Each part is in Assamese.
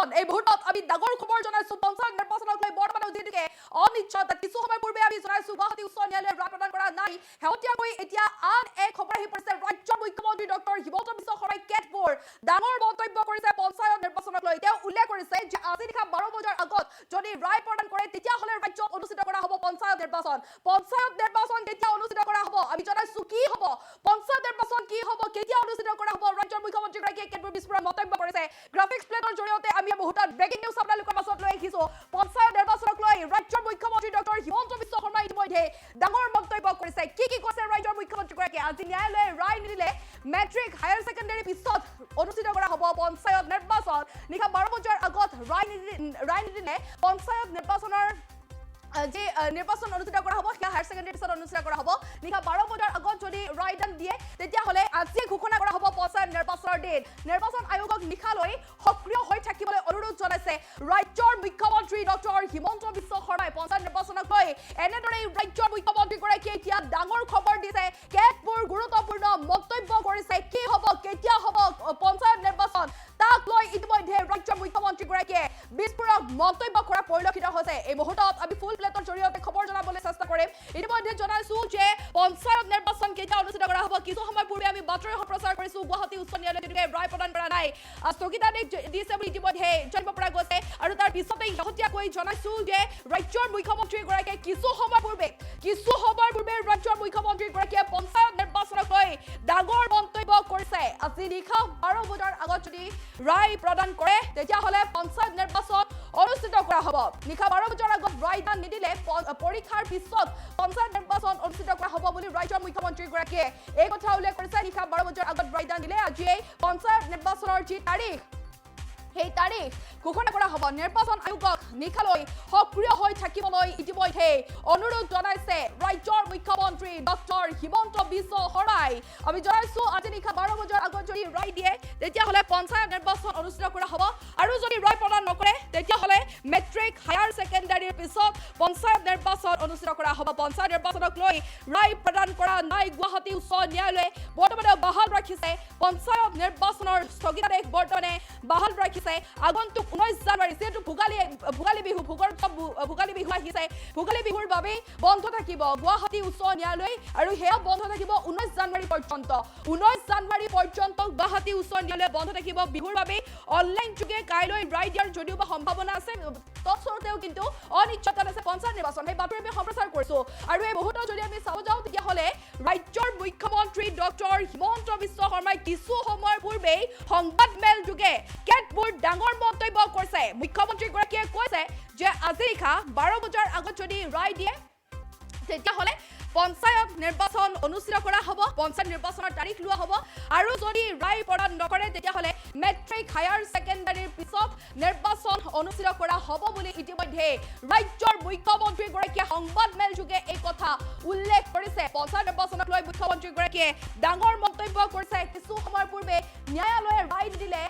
নিৰ্বাচন এই মুহূৰ্তত আমি ডাঙৰ খবৰ জনাইছো পঞ্চায়ত নিৰ্বাচনক লৈ বৰ্তমান যিটোকে অনিশ্চয়তা কিছু সময় পূৰ্বে আমি জনাইছো গুৱাহাটী উচ্চ ন্যায়ালয়ে ৰায় প্ৰদান কৰা নাই শেহতীয়াকৈ এতিয়া আন এক খবৰ আহি পৰিছে ৰাজ্যৰ মুখ্যমন্ত্ৰী ডক্টৰ হিমন্ত বিশ্ব শৰ্মাই কেতবোৰ ডাঙৰ মন্তব্য কৰিছে পঞ্চায়ত নিৰ্বাচনক লৈ তেওঁ উল্লেখ কৰিছে যে আজি নিশা 12 বজাৰ আগত যদি ৰায় প্ৰদান কৰে তেতিয়াহ'লে ৰাজ্যত অনুষ্ঠিত কৰা হ'ব পঞ্চায়ত নিৰ্বাচন কেতিয়া অনুষ্ঠিত কৰা হ'ব আমি জনাইছো কি হ'ব পঞ্চায়ত নিৰ্বাচন কি হ'ব কেতিয়া অনুষ্ঠিত কৰা হ'ব ৰাজ্যৰ মুখ্যমন্ত্ৰীগৰাকীয়ে কেতবোৰ বিস্ফোৰক মন্তব্য কৰিছে গ্ৰাফিক্স প্লেটৰ জৰিয়তে আমি মুহূৰ্তত ব্ৰেকিং নিউজ আপোনালোকৰ মাজত লৈ আহিছো পঞ্চায়ত নিৰ্বাচনক লৈ ৰাজ্যৰ মুখ্যমন্ত্ৰী ডক্টৰ হিমন্ত বিশ্ব শৰ্মাই ইতিমধ্যে ডাঙৰ মন্তব্য কৰিছে কি কৈছে ৰাজ্যৰ মুখ্যমন্ত্ৰীগৰাকীয়ে আজি ন্যায়ালয়ে ৰায় নিদিলে মেট্ৰিক হায়াৰ ছেকেণ্ডাৰী পিছত অনুষ্ঠিত কৰা হ'ব পঞ্চায়ত নিৰ্বাচন নিশা 12 বজাৰ আগত ৰায় নিদিলে পঞ্চায়ত নিৰ্বাচনৰ যে নিৰ্বাচন অনুষ্ঠিত কৰা হ'ব সেয়া হায়াৰ ছেকেণ্ডাৰী পিছত অনুষ্ঠিত কৰা হ'ব নিশা 12 বজাৰ আগত যদি ৰায়দান দিয়ে তেতিয়াহ'লে আজি ঘোষণা কৰা হ'ব পঞ্চায়ত নিৰ্বাচনৰ দিন নিৰ্বাচন আয়োগক নিশালৈ সক্ৰিয় হৈ থাকিবলৈ অনুৰোধ জনাইছে ৰাজ্যৰ মুখ্যমন্ত্ৰী ডক্টৰ হিমন্ত বিশ্ব শৰ্মাই পঞ্চায়ত নিৰ্বাচনক লৈ এনেদৰে ৰাজ্যৰ মুখ্যমন্ত্ৰীগৰাকীয়ে এতিয়া ডাঙৰ খবৰ দিছে কেতবোৰ গুৰুত্বপূৰ্ণ মন্তব্য কৰিছে কি হ'ব কেতিয়া হ'ব পঞ্চায়ত নিৰ্বাচন তাক লৈ ইতিমধ্যে ৰাজ্যৰ মুখ্যমন্ত্ৰীগৰাকীয়ে বিস্ফোৰক মন্তব্য কৰা পৰিলক্ষিত হৈছে এই মুহূৰ্তত আমি ফুল প্লেটৰ জৰিয়তে খবৰ জনাবলৈ চেষ্টা কৰিম ইতিমধ্যে জনাইছো যে পঞ্চায়ত নিৰ্বাচন কেতিয়া অনুষ্ঠিত কৰা হ'ব কিছু সময় পূৰ্বে আমি বাতৰি সম্প্ৰচাৰ কৰিছো গুৱাহাটী উচ্চ ন্যায়ালয়ে যেনেকৈ ৰায় প্ৰদান কৰা নাই স্থগিতাদেশ দিছে বুলি ইতিমধ্যে জানিব পৰা গৈছে আৰু তাৰ পিছতে শেহতীয়াকৈ জনাইছো যে ৰাজ্যৰ মুখ্যমন্ত্ৰীগৰাকীয়ে কিছু সময় পূৰ্বে ৰাজ্যৰ মুখ্যমন্ত্ৰীগৰাকীয়ে পঞ্চায়ত নিৰ্বাচনক লৈ ডাঙৰ মন্তব্য কৰিছে আজি নিশা 12 বজাৰ আগত যদি ৰায় প্ৰদান কৰে তেতিয়াহ'লে পঞ্চায়ত নিৰ্বাচন অনুষ্ঠিত কৰা হ'ব নিশা 12 বজাৰ আগত ৰায়দান নিদিলে পৰীক্ষাৰ পিছত পঞ্চায়ত নিৰ্বাচন অনুষ্ঠিত কৰা হ'ব বুলি ৰাজ্যৰ মুখ্যমন্ত্ৰীগৰাকীয়ে এই কথা উল্লেখ কৰিছে নিশা 12 বজাৰ আগত ৰায়দান দিলে আজি এই পঞ্চায়ত নিৰ্বাচনৰ যি তাৰিখ সেই তাৰিখ ঘোষণা কৰা হ'ব নিৰ্বাচন আয়োগক নিশালৈ সক্ৰিয় হৈ থাকিবলৈ ইতিমধ্যে অনুৰোধ জনাইছে ৰাজ্যৰ মুখ্যমন্ত্ৰী ডক্টৰ হিমন্ত বিশ্ব শৰ্মাই আমি জনাইছো আজি নিশা 12 বজাৰ আগত যদি ৰায় দিয়ে তেতিয়াহ'লে পঞ্চায়ত নিৰ্বাচন অনুষ্ঠিত কৰা হ'ব আৰু যদি ৰায় প্ৰদান নকৰে তেতিয়াহ'লে মেট্ৰিক হায়াৰ ছেকেণ্ডাৰীৰ পিছত পঞ্চায়ত নিৰ্বাচন অনুষ্ঠিত কৰা হ'ব পঞ্চায়ত নিৰ্বাচনক লৈ ৰায় প্ৰদান কৰা নাই গুৱাহাটী উচ্চ ন্যায়ালয়ে বৰ্তমানে বাহাল ৰাখিছে পঞ্চায়ত নিৰ্বাচনৰ স্থগিতাদেশ বৰ্তমানে বাহাল ৰাখিছে আগন্তুক 19 জানুৱাৰী যেহেতু ভোগালী বিহু আহিছে ভোগালী বিহুৰ বাবে বন্ধ থাকিব গুৱাহাটী উচ্চ ন্যায়ালয় আৰু সেয়া বন্ধ থাকিব 19 জানুৱাৰী পৰ্যন্ত গুৱাহাটী উচ্চ ন্যায়ালয় বন্ধ থাকিব বিহুৰ বাবে অনলাইন যোগে কাইলৈ ৰায় দিয়াৰ যদিও বা সম্ভাৱনা আছে তৎসত্ত্বেও কিন্তু অনিশ্চয়তা আছে পঞ্চায়ত নিৰ্বাচন সেই বাতৰি আমি সম্প্ৰচাৰ কৰিছো আৰু এই মুহূৰ্তত যদি আমি চাব যাওঁ তেতিয়াহ'লে ৰাজ্যৰ মুখ্যমন্ত্ৰী ডক্টৰ হিমন্ত বিশ্ব শৰ্মাই কিছু সময়ৰ পূৰ্বেই সংবাদমেল যোগে কেতবোৰ ডাঙৰ মন্তব্য কৰিছে মুখ্যমন্ত্ৰীগৰাকীয়ে কৈছে যে আজি নিশা 12 বজাৰ আগত যদি ৰায় দিয়ে তেতিয়াহ'লে পঞ্চায়ত নিৰ্বাচন অনুষ্ঠিত কৰা হ'ব পঞ্চায়ত নিৰ্বাচনৰ তাৰিখ লোৱা হ'ব আৰু যদি ৰায় প্ৰদান নকৰে তেতিয়াহ'লে মেট্ৰিক হায়াৰ ছেকেণ্ডাৰীৰ পিছত নিৰ্বাচন অনুষ্ঠিত কৰা হ'ব বুলি ইতিমধ্যে ৰাজ্যৰ মুখ্যমন্ত্ৰীগৰাকীয়ে সংবাদমেল যোগে এই কথা উল্লেখ কৰিছে পঞ্চায়ত নিৰ্বাচনক লৈ মুখ্যমন্ত্ৰীগৰাকীয়ে ডাঙৰ মন্তব্য কৰিছে কিছু সময়ৰ পূৰ্বে ন্যায়ালয়ে ৰায় দিলে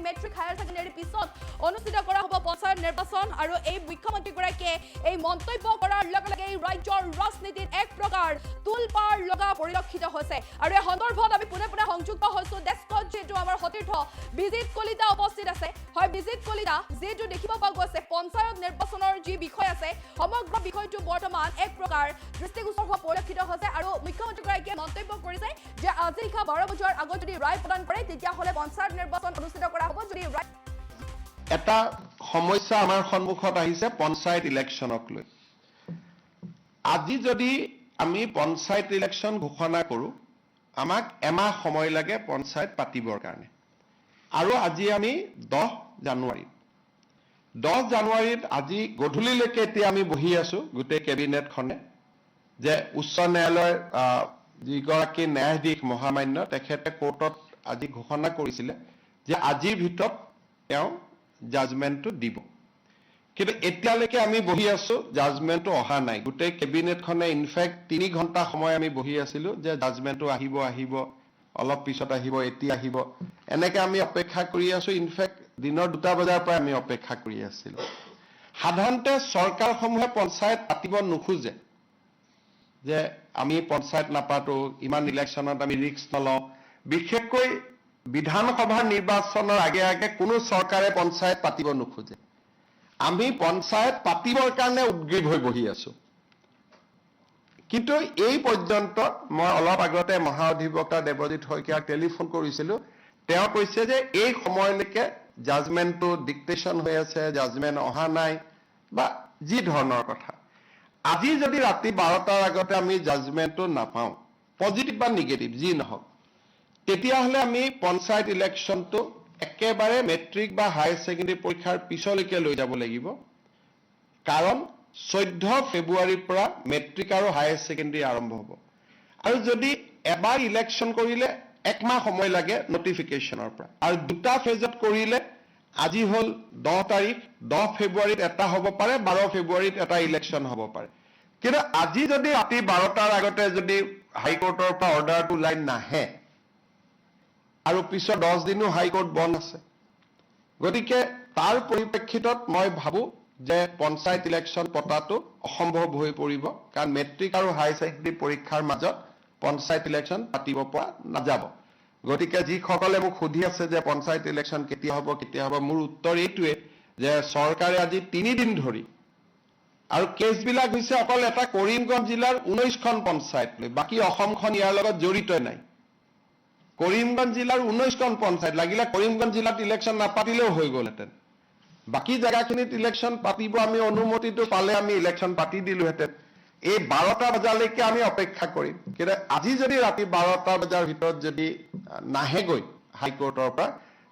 মেট্ৰিক হায়াৰ ছেকেণ্ডাৰীৰ পিছত অনুষ্ঠিত কৰা হ'ব পঞ্চায়ত নিৰ্বাচন আৰু এই মুখ্যমন্ত্ৰীগৰাকীয়ে এই মন্তব্য কৰাৰ লগে লগে ৰাজ্যৰ ৰাজনীতিত এক প্ৰকাৰ তুলপাৰ লগা পৰিলক্ষিত হৈছে আৰু এই সন্দৰ্ভত আমি পুনে সংযুক্ত হৈছো ডেস্কত যেটো আমাৰ সতীৰ্থ বিজিত কলিতা উপস্থিত আছে হয় বিজিত কলিতা যেটো দেখিব পোৱা গৈছে পঞ্চায়ত নিৰ্বাচনৰ যি বিষয় আছে সমগ্ৰ বিষয়টো বৰ্তমান এক প্ৰকাৰ দৃষ্টিগোচৰ হোৱা পৰিলক্ষিত হৈছে আৰু মুখ্যমন্ত্ৰীগৰাকীয়ে মন্তব্য কৰিছে যে আজি নিশা 12 বজাৰ আগত যদি ৰায় প্ৰদান কৰে তেতিয়াহ'লে পঞ্চায়ত নিৰ্বাচন অনুষ্ঠিত কৰা হ'ব যদি এটা সমস্যা আমাৰ সন্মুখত আহিছে পঞ্চায়ত ইলেকশ্যনক লৈ আজি যদি আমি পঞ্চায়ত ইলেকশ্যন ঘোষণা কৰো আমাক এমাহ সময় লাগে পঞ্চায়ত পাতিবৰ কাৰণে আৰু আজি আমি 10 জানুৱাৰীত আজি গধূলিলৈকে এতিয়া আমি বহি আছো গোটেই কেবিনেটখনে যে উচ্চ ন্যায়ালয়ৰ যিগৰাকী ন্যায়াধীশ মহামান্য তেখেতে কোৰ্টত আজি ঘোষণা কৰিছিলে যে আজিৰ ভিতৰত তেওঁ জাজমেন্টটো দিব কিন্তু এতিয়ালৈকে আমি বহি আছো জাজমেন্টটো অহা নাই গোটেই কেবিনেটখনে ইনফেক্ট 3 ঘণ্টা সময় আমি বহি আছিলো যে জাজমেন্টটো আহিব অলপ পিছত আহিব এতিয়া আহিব এনেকৈ আমি অপেক্ষা কৰি আছো ইনফেক্ট দিনৰ 2টা বজাৰ পৰা আমি অপেক্ষা কৰি আছিলো সাধাৰণতে চৰকাৰসমূহে পঞ্চায়ত পাতিব নোখোজে যে আমি পঞ্চায়ত নাপাতো ইমান ইলেকশ্যনত আমি ৰিস্ক নলওঁ বিশেষকৈ বিধানসভাৰ নিৰ্বাচনৰ আগে আগে কোনো চৰকাৰে পঞ্চায়ত পাতিব নোখোজে আমি পঞ্চায়ত পাতিবৰ কাৰণে উদ্গ্ৰীৱ হৈ বহি আছো কিন্তু এই পৰ্যন্ত মই অলপ আগতে মহাঅধিবক্তা দেৱজিৎ শইকীয়াক টেলিফোন কৰিছিলো তেওঁ কৈছে যে এই সময়লৈকে জাজমেন্টটো ডিক্টেশ্যন হৈ আছে জাজমেন্ট অহা নাই বা যি ধৰণৰ কথা আজি যদি ৰাতি 12টাৰ আগতে আমি জাজমেন্টটো নাপাওঁ পজিটিভ বা নিগেটিভ যি নহওক তেতিয়াহ'লে আমি পঞ্চায়ত ইলেকশ্যনটো একেবাৰে মেট্ৰিক বা হায়াৰ ছেকেণ্ডাৰী পৰীক্ষাৰ পিছলৈকে লৈ যাব লাগিব কাৰণ 14 ফেব্ৰুৱাৰীৰ পৰা মেট্ৰিক আৰু হায়াৰ ছেকেণ্ডাৰী আৰম্ভ হ'ব আৰু যদি এবাৰ ইলেকশ্যন কৰিলে একমাহ সময় লাগে নটিফিকেশ্যনৰ পৰা আৰু দুটা ফেজত কৰিলে আজি হ'ল 10 তাৰিখ 10 ফেব্ৰুৱাৰীত এটা হ'ব পাৰে 12 ফেব্ৰুৱাৰীত এটা ইলেকশ্যন হ'ব পাৰে কিন্তু আজি যদি ৰাতি 12টাৰ আগতে যদি হাইকোৰ্টৰ পৰা অৰ্ডাৰটো লাইন নাহে আৰু পিছত 10 দিনো হাইকোৰ্ট বন্ধ আছে গতিকে তাৰ পৰিপ্ৰেক্ষিতত মই ভাবো যে পঞ্চায়ত ইলেকশ্যন পতাটো অসম্ভৱ হৈ পৰিব কাৰণ মেট্ৰিক আৰু হায়াৰ ছেকেণ্ডাৰী পৰীক্ষাৰ মাজত পঞ্চায়ত ইলেকশ্যন পাতিব পৰা নাযাব গতিকে যিসকলে মোক সুধি আছে যে পঞ্চায়ত ইলেকশ্যন কেতিয়া হ'ব মোৰ উত্তৰ এইটোৱে যে চৰকাৰে আজি 3 দিন ধৰি আৰু কেছবিলাক হৈছে অকল এটা কৰিমগঞ্জ জিলাৰ 19খন পঞ্চায়ত লৈ বাকী অসমখন ইয়াৰ লগত জড়িত নাই কৰিমগঞ্জ জিলাৰ 19খন পঞ্চায়ত লাগিলে কৰিমগঞ্জ জিলাত ইলেকশ্যন নাপাতিলেও হৈ গ'লহেঁতেন বাকী জায়গাখিনিত ইলেকশ্যন পাতিব আমি অনুমতিটো পালে আমি ইলেকশ্যন পাতি দিলোহেঁতেন এই 12টা বজালৈকে আমি অপেক্ষা কৰিম কিন্তু আজি যদি ৰাতি 12টা বজাৰ ভিতৰত যদি নাহেগৈ হাইকোৰ্টৰ পৰা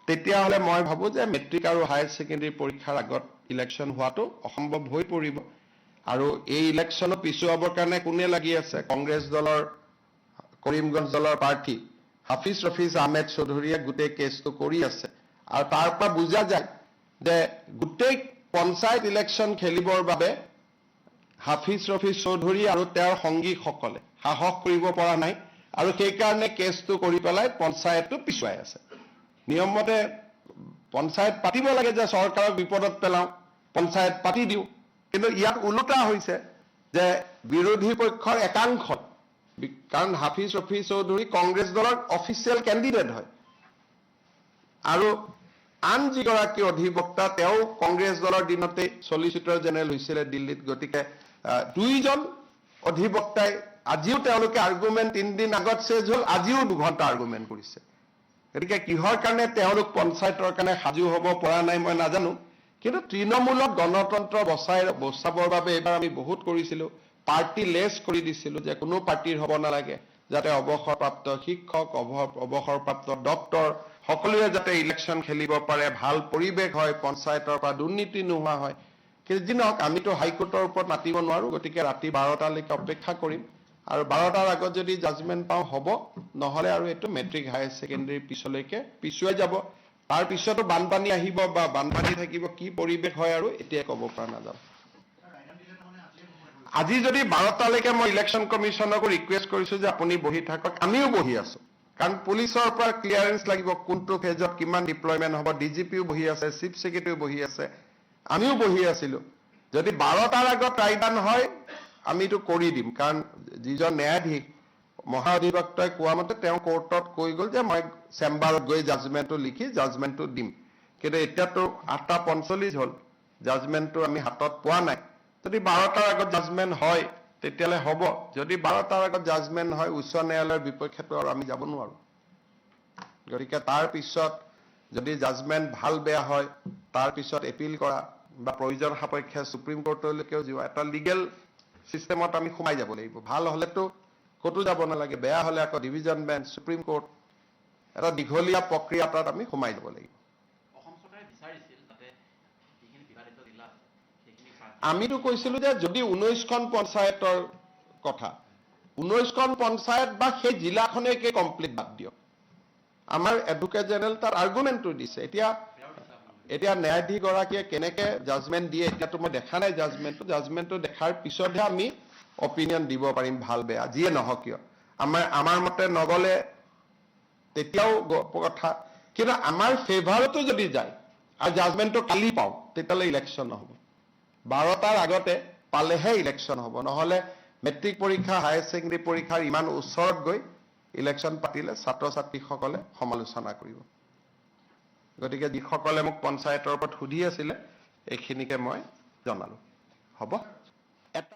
তেতিয়াহ'লে মই ভাবো যে মেট্ৰিক আৰু হায়াৰ ছেকেণ্ডাৰী পৰীক্ষাৰ আগত ইলেকশ্যন হোৱাটো অসম্ভৱ হৈ পৰিব আৰু এই ইলেকশ্যনত পিছুৱাবৰ কাৰণে কোনে লাগি আছে কংগ্ৰেছ দলৰ কৰিমগঞ্জ দলৰ প্ৰাৰ্থী হাফিজ ৰফিজ আহমেদ চৌধুৰীয়ে গোটেই কেছটো কৰি আছে আৰু তাৰ পৰা বুজা যায় যে গোটেই পঞ্চায়ত ইলেকশ্যন খেলিবৰ বাবে হাফিজ ৰফিজ চৌধুৰী আৰু তেওঁৰ সংগীসকলে সাহস কৰিব পৰা নাই আৰু সেইকাৰণে কেছটো কৰি পেলাই পঞ্চায়তটো পিছুৱাই আছে নিয়মমতে পঞ্চায়ত পাতিব লাগে যে চৰকাৰক বিপদত পেলাওঁ পঞ্চায়ত পাতি দিওঁ কিন্তু ইয়াত ওলোটা হৈছে যে বিৰোধী পক্ষৰ একাংশ কাৰণ হাফিজ ৰফিজ চৌধুৰী কংগ্ৰেছ দলৰ অফিচিয়েল কেণ্ডিডেট হয় আৰু আন যিগৰাকী অধিবক্তা তেওঁ কংগ্ৰেছ দলৰ দিনতে চলিচিটৰ জেনেৰেল হৈছিলে দিল্লীত গতিকে দুইজন অধিবক্তাই আজিও তেওঁলোকে আৰ্গুমেণ্ট 3 দিন আগত চেজ হ'ল আজিও 2 ঘণ্টা আৰ্গুমেণ্ট কৰিছে গতিকে কিহৰ কাৰণে তেওঁলোক পঞ্চায়তৰ কাৰণে সাজু হ'ব পৰা নাই মই নাজানো কিন্তু তৃণমূলক গণতন্ত্ৰ বচাবৰ বাবে এইবাৰ আমি বহুত কৰিছিলো পাৰ্টি লেছ কৰি দিছিলো যে কোনো পাৰ্টিৰ হ'ব নালাগে যাতে অৱসৰপ্ৰাপ্ত শিক্ষক অৱসৰপ্ৰাপ্ত ডক্টৰ সকলোৱে যাতে ইলেকশ্যন খেলিব পাৰে ভাল পৰিৱেশ হয় পঞ্চায়তৰ পৰা দুৰ্নীতি নোহোৱা হয় কিন্তু যি নহওক আমিতো হাইকোৰ্টৰ ওপৰত মাতিব নোৱাৰো গতিকে ৰাতি 12টালৈকে অপেক্ষা কৰিম আৰু 12টাৰ আগত যদি জাজমেন্ট পাওঁ হ'ব নহ'লে আৰু এইটো মেট্ৰিক হায়াৰ ছেকেণ্ডাৰী পিছলৈকে পিছুৱাই যাব তাৰ পিছতো বানপানী আহিব বা বানপানী থাকিব কি পৰিৱেশ হয় আৰু এতিয়া ক'ব পৰা নাযাব আজি যদি 12টালৈকে মই ইলেকশ্যন কমিশ্যনকো ৰিকুৱেষ্ট কৰিছো যে আপুনি বহি থাকক আমিও বহি আছো কাৰণ পুলিচৰ পৰা ক্লিয়াৰেন্স লাগিব কোনটো ফেজত কিমান ডিপ্লয়মেন্ট হ'ব ডিজিপিও বহি আছে চিফ সেক্ৰেটাৰীও বহি আছে আমিও বহি আছিলো যদি 12টাৰ আগত ৰায়দান হয় আমিতো কৰি দিম কাৰণ যিজন ন্যায়াধীশ মহাঅধিবক্তাই কোৱা মতে তেওঁ কোৰ্টত কৈ গ'ল যে মই চেম্বাৰত গৈ জাজমেন্টটো লিখি জাজমেন্টটো দিম কিন্তু এতিয়াতো 8:45 হ'ল জাজমেন্টটো আমি হাতত পোৱা নাই যদি 12টাৰ আগত জাজমেন্ট হয় তেতিয়ালে হ'ব যদি 12টাৰ আগত জাজমেন্ট হয় উচ্চ ন্যায়ালয়ৰ বিপক্ষেতো আৰু আমি যাব নোৱাৰো গতিকে তাৰ পিছত যদি জাজমেন্ট ভাল বেয়া হয় তাৰ পিছত এপিল কৰা বা প্ৰয়োজন সাপেক্ষে সুপ্ৰিম কোৰ্টলৈকেও যোৱা এটা লিগেল সিস্টেমত আমি সোমাই যাব লাগিব ভাল হলেতো কতো যাব নালাগে বেয়া হলে আকৌ ডিভিজন বেঞ্চ সুপ্ৰিম কোৰ্ট এটা দীঘলীয়া প্ৰক্ৰিয়া তাত আমি সোমাই যাব লাগিব আমিতো কৈছিলো যে যদি 19খন পঞ্চায়তৰ কথা 19খন পঞ্চায়ত বা সেই জিলাখনেকে কমপ্লিট বাদ দিয়ক আমাৰ এডভোকেট জেনেৰেল তাৰ আৰ্গুমেণ্টটো দিছে এতিয়া ন্যায়াধীশ গৰাকীয়ে কেনেকে জাজমেন্ট দিয়ে এতিয়াতো মই দেখা নাই জাজমেন্টটো দেখাৰ পিছতহে আমি অপিনিয়ন দিব পাৰিম ভাল বেয়া যিয়ে নহওক কিয় আমাৰ মতে নগলে তেতিয়াও কথা কিন্তু আমাৰ ফেভাৰতো যদি যায় আৰু জাজমেন্টটো কালি পাওঁ তেতিয়ালে ইলেকশ্যন নহ'ব 12টাৰ আগতে পালেহে ইলেকশ্যন হ'ব নহ'লে মেট্ৰিক পৰীক্ষা হায়াৰ ছেকেণ্ডাৰী পৰীক্ষাৰ ইমান ওচৰত গৈ ইলেকশ্যন পাতিলে ছাত্ৰ ছাত্ৰীসকলে সমালোচনা কৰিব গতিকে যিসকলে মোক পঞ্চায়তৰ ওপৰত সুধি আছিলে এইখিনিকে মই জনালো হ'ব এটা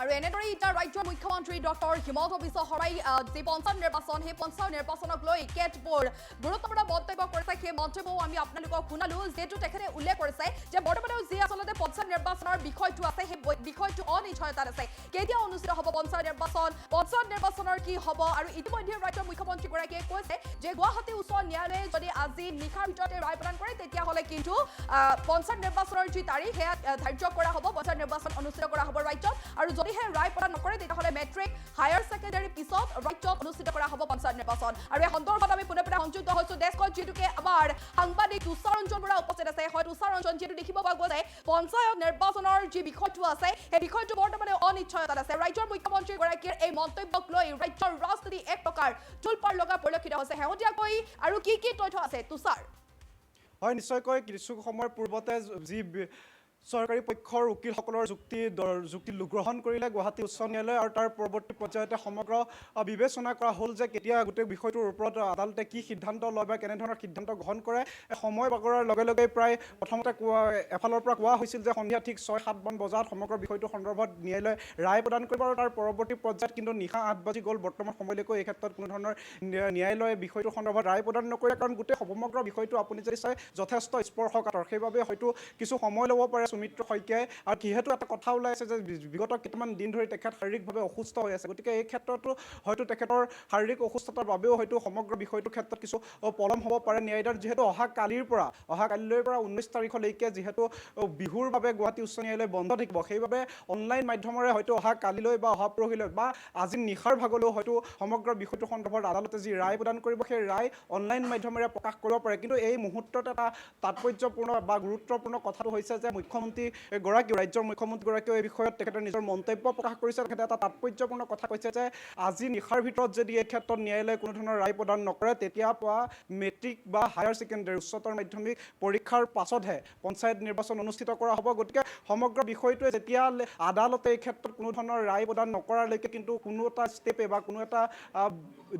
আৰু এনেদৰে এতিয়া ৰাজ্যৰ মুখ্যমন্ত্ৰী ডক্টৰ হিমন্ত বিশ্ব শৰ্মাই যি পঞ্চায়ত নিৰ্বাচন সেই পঞ্চায়ত নিৰ্বাচনক লৈ কেতবোৰ গুৰুত্বপূৰ্ণ মন্তব্য কৰিছে সেই মন্তব্যও আমি আপোনালোকক শুনালো যেটো তেখেতে উল্লেখ কৰিছে যে বৰ্তমানেও যি আচলতে পঞ্চায়ত নিৰ্বাচনৰ বিষয়টো আছে সেই বিষয়টো অনিশ্চয়তাত আছে কেতিয়া অনুষ্ঠিত হ'ব পঞ্চায়ত নিৰ্বাচনৰ কি হ'ব আৰু ইতিমধ্যে ৰাজ্যৰ মুখ্যমন্ত্ৰীগৰাকীয়ে কৈছে যে গুৱাহাটী উচ্চ ন্যায়ালয়ে যদি আজি নিশাৰ ভিতৰতে ৰায় প্ৰদান কৰে তেতিয়াহ'লে কিন্তু পঞ্চায়ত নিৰ্বাচনৰ যি তাৰিখ সেয়া ধাৰ্য কৰা হ'ব পঞ্চায়ত নিৰ্বাচন অনুষ্ঠিত কৰা হ'ব ৰাজ্যত আৰু যদিহে ৰায় প্ৰদান নকৰে তেতিয়াহ'লে মেট্ৰিক হায়াৰ ছেকেণ্ডাৰী পিছত ৰাজ্যত অনুষ্ঠিত কৰা হ'ব পঞ্চায়ত নিৰ্বাচন আৰু এই সন্দৰ্ভত আমি পুনৰ সংযুক্ত হৈছোঁ ডেস্কত যিটোকে আমাৰ সাংবাদিক তুষাৰ ৰঞ্জন বৰা উপস্থিত আছে হয় তুষাৰ ৰঞ্জন যিটো দেখিব পোৱা গৈছে পঞ্চায়ত নিৰ্বাচনৰ যি বিষয়টো আছে সেই বিষয়টো বৰ্তমানে অনিশ্চয়তাত আছে ৰাজ্যৰ মুখ্যমন্ত্ৰীগৰাকীৰ এই মন্তব্যক লৈ ৰাজ্যৰ ৰাজনীতি এক প্ৰকাৰ জোলপাৰ লগা পৰিলক্ষিত হৈছে শেহতীয়াকৈ আৰু কি তথ্য আছে তুষাৰ হয় নিশ্চয়কৈ কিছু সময়ৰ পূৰ্বতে যি চৰকাৰী পক্ষৰ উকিলসকলৰ যুক্তি গ্ৰহণ কৰিলে গুৱাহাটী উচ্চ ন্যায়ালয়ে আৰু তাৰ পৰৱৰ্তী পৰ্যায়তে সমগ্ৰ বিবেচনা কৰা হ'ল যে কেতিয়া গোটেই বিষয়টোৰ ওপৰত আদালতে কি সিদ্ধান্ত লয় বা কেনেধৰণৰ সিদ্ধান্ত গ্ৰহণ কৰে সময় বাগৰাৰ লগে লগে প্ৰায় প্ৰথমতে এফালৰ পৰা কোৱা হৈছিল যে সন্ধিয়া ঠিক 6-7 বজাত সমগ্ৰ বিষয়টো সন্দৰ্ভত ন্যায়ালয়ে ৰায় প্ৰদান কৰিব আৰু তাৰ পৰৱৰ্তী পৰ্যায়ত কিন্তু নিশা 8 বাজি গ'ল বৰ্তমান সময়লৈকে এই ক্ষেত্ৰত কোনো ধৰণৰ ন্যায়ালয়ে বিষয়টো সন্দৰ্ভত ৰায় প্ৰদান নকৰে কাৰণ গোটেই সমগ্ৰ বিষয়টো আপুনি যদি চাই যথেষ্ট স্পৰ্শকাতৰ সেইবাবে হয়তো কিছু সময় ল'ব পাৰে সুমিত্ৰ শইকীয়াই আৰু যিহেতু এটা কথা ওলাই আছে যে বিগত কেইটামান দিন ধৰি তেখেত শাৰীৰিকভাৱে অসুস্থ হৈ আছে গতিকে এই ক্ষেত্ৰতো হয়তো তেখেতৰ শাৰীৰিক অসুস্থতাৰ বাবেও হয়তো সমগ্ৰ বিষয়টোৰ ক্ষেত্ৰত কিছু পলম হ'ব পাৰে ন্যায়ালয়ৰ যিহেতু অহা কালিলৈ পৰা 19 তাৰিখলৈকে যিহেতু বিহুৰ বাবে গুৱাহাটী উচ্চ ন্যায়ালয় বন্ধ থাকিব সেইবাবে অনলাইন মাধ্যমেৰে হয়তো অহা কালিলৈ বা অহা পৰহিলৈ বা আজি নিশাৰ ভাগলৈও হয়তো সমগ্ৰ বিষয়টো সন্দৰ্ভত আদালতে যি ৰায় প্ৰদান কৰিব সেই ৰায় অনলাইন মাধ্যমেৰে প্ৰকাশ কৰিব পাৰে কিন্তু এই মুহূৰ্তত এটা তাৎপৰ্যপূৰ্ণ বা গুৰুত্বপূৰ্ণ কথাটো হৈছে যে ৰাজ্যৰ মুখ্যমন্ত্ৰীগৰাকীয়ে এই বিষয়ত তেখেতৰ নিজৰ মন্তব্য প্ৰকাশ কৰিছে তেখেতে এটা তাৎপৰ্যপূৰ্ণ কথা কৈছে যে আজি নিশাৰ ভিতৰত যদি এই ক্ষেত্ৰত ন্যায়ালয়ে কোনো ধৰণৰ ৰায় প্ৰদান নকৰে তেতিয়া পোৱা মেট্ৰিক বা হায়াৰ ছেকেণ্ডাৰী উচ্চতৰ মাধ্যমিক পৰীক্ষাৰ পাছতহে পঞ্চায়ত নিৰ্বাচন অনুষ্ঠিত কৰা হ'ব গতিকে সমগ্ৰ বিষয়টোৱে যেতিয়া আদালতে এই ক্ষেত্ৰত কোনো ধৰণৰ ৰায় প্ৰদান নকৰালৈকে কিন্তু কোনো এটা ষ্টেপে বা কোনো এটা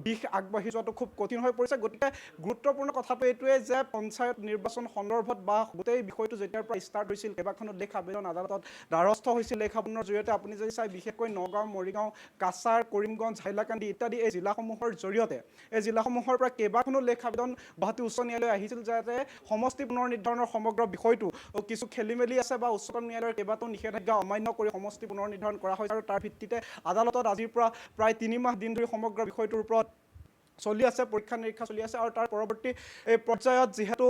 দিশ আগবাঢ়ি যোৱাটো খুব কঠিন হৈ পৰিছে গতিকে গুৰুত্বপূৰ্ণ কথাটো এইটোৱে যে পঞ্চায়ত নিৰ্বাচন সন্দৰ্ভত বা গোটেই বিষয়টো যেতিয়াৰ পৰা ষ্টাৰ্ট হৈছিল কেইবাখনো লেখ আবেদন আদালতত দ্বাৰস্থ হৈছিল লেখ আবেদনৰ জৰিয়তে আপুনি যদি চাই বিশেষকৈ নগাঁও মৰিগাঁও কাছাৰ কৰিমগঞ্জ হাইলাকান্দি ইত্যাদি এই জিলাসমূহৰ জৰিয়তে এই জিলাসমূহৰ পৰা কেইবাখনো লেখ আবেদন গুৱাহাটী উচ্চ ন্যায়ালয় আহিছিল যাতে সমষ্টি পুনৰ নিৰ্ধাৰণৰ সমগ্ৰ বিষয়টো কিছু খেলি মেলি আছে বা উচ্চতম ন্যায়ালয়ৰ কেইবাটাও নিষেধাজ্ঞা অমান্য কৰি সমষ্টি পুনৰ নিৰ্ধাৰণ কৰা হৈছে আৰু তাৰ ভিত্তিতে আদালতত আজিৰ পৰা প্ৰায় 3 মাহ দিন ধৰি সমগ্ৰ বিষয়টোৰ ওপৰত চলি আছে পৰীক্ষা নিৰীক্ষা চলি আছে আৰু তাৰ পৰৱৰ্তী পৰ্যায়ত যিহেতু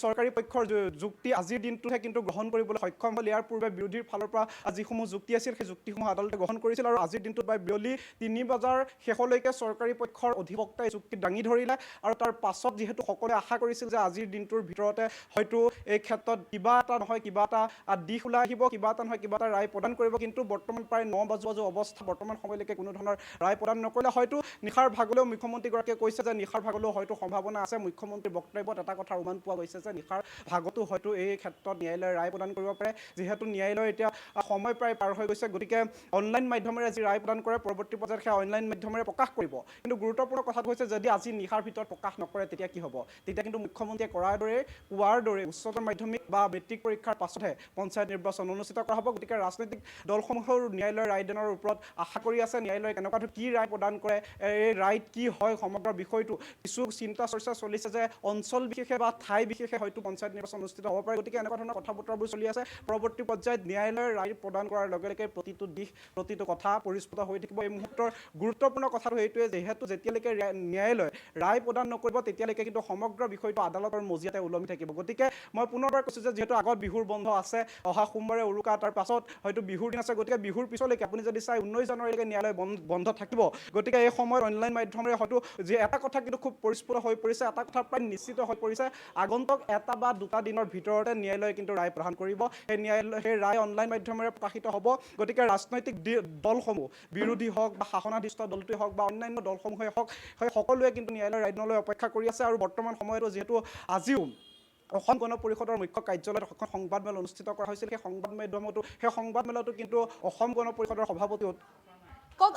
চৰকাৰী পক্ষৰ যুক্তি আজিৰ দিনটোহে কিন্তু গ্ৰহণ কৰিবলৈ সক্ষম হ'ল ইয়াৰ পূৰ্বে বিৰোধীৰ ফালৰ পৰা যিসমূহ যুক্তি আছিল সেই যুক্তিসমূহ আদালতে গ্ৰহণ কৰিছিল আৰু আজিৰ দিনটোত বা বিয়লি 3 বজাৰ শেষলৈকে চৰকাৰী পক্ষৰ অধিবক্তাই যুক্তি দাঙি ধৰিলে আৰু তাৰ পাছত যিহেতু সকলোৱে আশা কৰিছিল যে আজিৰ দিনটোৰ ভিতৰতে হয়তো এই ক্ষেত্ৰত কিবা এটা নহয় কিবা এটা দিশ ওলাই আহিব কিবা এটা নহয় কিবা এটা ৰায় প্ৰদান কৰিব কিন্তু বৰ্তমান প্ৰায় 9 বাজু অৱস্থা বৰ্তমান সময়লৈকে কোনো ধৰণৰ ৰায় প্ৰদান নকৰিলে হয়তো নিশাৰ ভাগলৈও মুখ্যমন্ত্ৰীগৰাকীয়ে কৈছে যে নিশাৰ ভাগলৈও হয়তো সম্ভাৱনা আছে মুখ্যমন্ত্ৰীৰ বক্তব্যত এটা কথা অনুমান পোৱা গৈছে যে নিশাৰ ভাগতো হয়তো এই ক্ষেত্ৰত ন্যায়ালয়ে ৰায় প্ৰদান কৰিব পাৰে যিহেতু ন্যায়ালয় এতিয়া সময় প্ৰায় পাৰ হৈ গৈছে গতিকে অনলাইন মাধ্যমেৰে যি ৰায় প্ৰদান কৰে পৰৱৰ্তী পৰ্যায়ত সেই অনলাইন মাধ্যমেৰে প্ৰকাশ কৰিব কিন্তু গুৰুত্বপূৰ্ণ কথাটো হৈছে যদি আজি নিশাৰ ভিতৰত প্ৰকাশ নকৰে তেতিয়া কি হ'ব তেতিয়া কিন্তু মুখ্যমন্ত্ৰীয়ে কোৱাৰ দৰে উচ্চতৰ মাধ্যমিক বা মেট্ৰিক পৰীক্ষাৰ পাছতহে পঞ্চায়ত নিৰ্বাচন অনুষ্ঠিত কৰা হ'ব গতিকে ৰাজনৈতিক দলসমূহেও ন্যায়ালয়ৰ ৰায়দানৰ ওপৰত আশা কৰি আছে ন্যায়ালয়ে কেনেকুৱা কি ৰায় প্ৰদান কৰে এই ৰায়ত কি হয় সমগ্ৰ বিষয়টো কিছু চিন্তা চৰ্চা চলিছে যে অঞ্চল বিশেষে বা ঠাই বিশেষে হয়তো পঞ্চায়ত নিৰ্বাচন অনুষ্ঠিত হ'ব পাৰে গতিকে এনেকুৱা ধৰণৰ কথা বতৰাবোৰ চলি আছে পৰৱৰ্তী পৰ্যায়ত ন্যায়ালয়ৰ ৰায় প্ৰদান কৰাৰ লগে লগে প্ৰতিটো দিশ প্ৰতিটো কথা পৰিস্ফুট হৈ থাকিব এই মুহূৰ্তৰ গুৰুত্বপূৰ্ণ কথাটো এইটোৱে যিহেতু যেতিয়ালৈকে ন্যায়ালয় ৰায় প্ৰদান নকৰিব তেতিয়ালৈকে কিন্তু সমগ্ৰ বিষয়টো আদালতৰ মজিয়াতে ওলমি থাকিব গতিকে মই পুনৰবাৰ কৈছোঁ যে যিহেতু আগত বিহুৰ বন্ধ আছে অহা সোমবাৰে উৰুকা তাৰ পাছত হয়তো বিহুৰ দিন আছে গতিকে বিহুৰ পিছলৈকে আপুনি যদি চাই 19 জানুৱাৰীলৈকে ন্যায়ালয় বন্ধ থাকিব গতিকে এই সময়ত অনলাইন মাধ্যমেৰে হয়তো যে এটা কথা কিন্তু খুব পৰিস্ফুট হৈ পৰিছে এটা কথা প্ৰায় নিশ্চিত হৈ পৰিছে আগন্তুক এটা বা দুটা দিনৰ ভিতৰতে ন্যায়ালয়ে কিন্তু ৰায় প্ৰদান কৰিব সেই ৰায় অনলাইন মাধ্যমেৰে প্ৰকাশিত হ'ব গতিকে ৰাজনৈতিক দলসমূহ বিৰোধী হওক বা শাসনাধিষ্ঠ দলটোৱে হওক বা অন্যান্য দলসমূহে হওক সেই সকলোৱে কিন্তু ন্যায়ালয়ৰ ৰায়দানলৈ অপেক্ষা কৰি আছে আৰু বৰ্তমান সময়তো যিহেতু আজিও অসম গণ পৰিষদৰ মুখ্য কাৰ্যালয়ত এখন সংবাদমেল অনুষ্ঠিত কৰা হৈছিল সেই সংবাদমেলতো কিন্তু অসম গণ পৰিষদৰ সভাপতি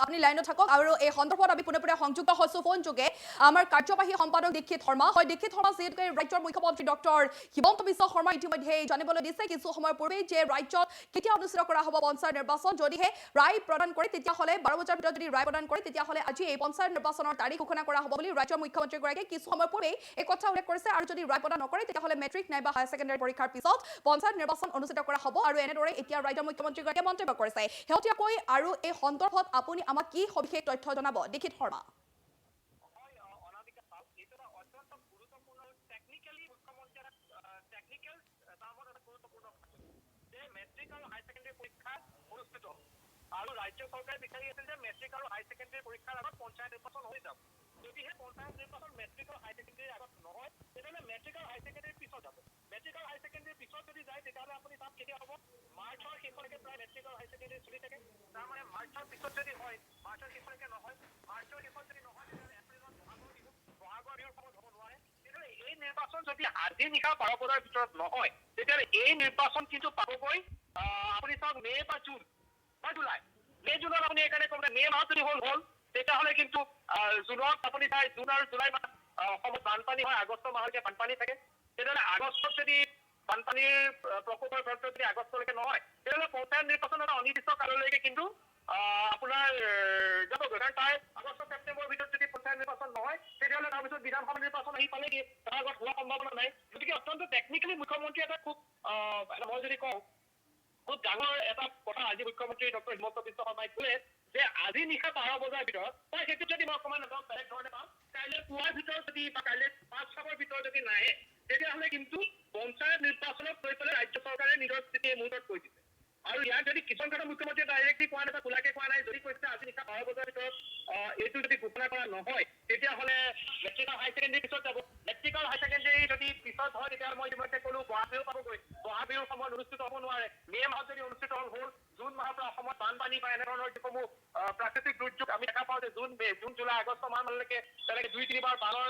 আপুনি লাইনত থাকক আৰু এই সন্দৰ্ভত আমি পুনে সংযুক্ত হৈছো ফোন যোগে আমাৰ কাৰ্যবাহী সম্পাদক দীক্ষিত শৰ্মা হয় দীক্ষিত শৰ্মা যিহেতুকে ৰাজ্যৰ মুখ্যমন্ত্ৰী ডক্টৰ হিমন্ত বিশ্ব শৰ্মা ইতিমধ্যে জানিবলৈ দিছে কিছু সময়ৰ পূৰ্বে যে ৰাজ্যত কেতিয়া অনুষ্ঠিত কৰা হ'ব পঞ্চায়ত নিৰ্বাচন যদিহে ৰায় প্ৰদান কৰে তেতিয়াহ'লে 12 বজাৰ ভিতৰত যদি ৰায় প্ৰদান কৰে তেতিয়াহ'লে আজি এই পঞ্চায়ত নিৰ্বাচনৰ তাৰিখ ঘোষণা কৰা হ'ব বুলি ৰাজ্যৰ মুখ্যমন্ত্ৰীগৰাকীয়ে কিছু সময় পূৰ্বে এই কথা উল্লেখ কৰিছে আৰু যদি ৰায় প্ৰদান নকৰে তেতিয়াহ'লে মেট্ৰিক নাইবা হায়াৰ ছেকেণ্ডাৰী পৰীক্ষাৰ পিছত পঞ্চায়ত নিৰ্বাচন অনুষ্ঠিত কৰা হ'ব আৰু এনেদৰে এতিয়া ৰাজ্যৰ মুখ্যমন্ত্ৰীগৰাকীয়ে মন্তব্য কৰিছে শেহতীয়াকৈ আৰু এই সন্দৰ্ভত আপুনি আমাক কি সবিশেষ তথ্য জনাব দীক্ষিত শৰ্মা আৰু ৰাজ্য চৰকাৰে বিচাৰি আছিল যে মেট্ৰিক আৰু হাই ছেকেণ্ডাৰী পৰীক্ষাৰ আগত পঞ্চায়ত নিৰ্বাচন হৈ যাব যদিহে পঞ্চায়ত নিৰ্বাচন মেট্ৰিক আৰু হাই ছেকেণ্ডাৰীৰ আগত নহয় তেতিয়াহ'লে মেট্ৰিক আৰু হাই ছেকেণ্ডাৰীৰ পিছত যাব মেট্ৰিক আৰু হাই ছেকেণ্ডাৰীৰ পিছত যদি যায় তেতিয়াহ'লে আপুনি তাত কেতিয়া হ'ব মাৰ্চৰ শেষলৈকে প্ৰায় মেট্ৰিক আৰু হাই ছেকেণ্ডাৰী চলি থাকে তাৰমানে মাৰ্চৰ পিছত যদি হয় মাৰ্চৰ শেষলৈকে নহয় মাৰ্চৰ শেষত যদি নহয় তেতিয়াহ'লে এপ্ৰিলত বহাগৰ বিহুৰ সময়ত হ'ব নোৱাৰে তেতিয়াহ'লে এই নিৰ্বাচন যদি আজি নিশা 12 বজাৰ ভিতৰত নহয় তেতিয়াহ'লে এই নিৰ্বাচন কিন্তু পাবগৈ আপুনি চাওক মে' বা জুন বা জুলাই মে' জুনত আপুনি এইকাৰণে ক'ব মে' মাহত যদি হ'ল তেতিয়াহ'লে কিন্তু জুনত আপুনি চাই জুন আৰু জুলাই মাহ অসমত বানপানী হয় আগষ্ট মাহলৈকে বানপানী থাকে তেতিয়াহ'লে আগষ্টত যদি বানপানীৰ প্ৰকোপৰ ঘৰত যদি আগষ্টলৈকে নহয় তেতিয়াহ'লে পঞ্চায়ত নিৰ্বাচন এটা অনিৰ্দিষ্ট কাললৈকে কিন্তু আপোনাৰ যাবগৈ কাৰণ তাৰ আগষ্ট ছেপ্টেম্বৰৰ ভিতৰত যদি পঞ্চায়ত নিৰ্বাচন নহয় তেতিয়াহ'লে তাৰপিছত বিধানসভা নিৰ্বাচন আহি পালেগৈ তাৰ আগত হোৱাৰ সম্ভাৱনা নাই গতিকে অত্যন্ত টেকনিকেলি মুখ্যমন্ত্ৰী এটা খুব মই যদি কওঁ খুব ডাঙৰ এটা কথা আজি মুখ্যমন্ত্ৰী ডক্টৰ হিমন্ত বিশ্ব শৰ্মাই ক'লে যে আজি নিশা 12 বজাৰ ভিতৰত তাৰ সেইটো যদি মই অকণমান বেলেগ ধৰণে পাওঁ কাইলৈ পুৱাৰ ভিতৰত যদি বা কাইলৈ 5-7ৰ ভিতৰত যদি নাহে তেতিয়াহ'লে কিন্তু পঞ্চায়ত নিৰ্বাচনক লৈ পেলাই ৰাজ্য চৰকাৰে নিজৰ স্থিতি মুহূৰ্তত কৈ দিছে আৰু ইয়াত যদি কিছুমান কথা মুখ্যমন্ত্ৰীয়ে ডাইৰেক্টলি কোৱা নাই বা খোলাকে কোৱা নাই যদি কৈছে আজি নিশা 12 বজাৰ ভিতৰত এইটো যদি ঘোষণা কৰা নহয় তেতিয়াহ'লে মেট্ৰিক আৰু হাই ছেকেণ্ডাৰী পিছত যাব মেট্ৰিক আৰু হাই ছেকেণ্ডাৰী যদি পিছত হয় তেতিয়াহ'লে মই ইতিমধ্যে ক'লো বহাগ বিহু পাবগৈ বহাগ বিহুৰ সময়ত অনুষ্ঠিত হ'ব নোৱাৰে মে' মাহত যদি অনুষ্ঠিত হ'ল জুন মাহৰ পৰা অসমত বানপানী বা এনেধৰণৰ যিসমূহ প্ৰাকৃতিক দুৰ্যোগ আমি দেখা পাওঁ যে জুন জুলাই আগষ্ট মাহলৈকে তেনেকে 2-3 বাৰ বানৰ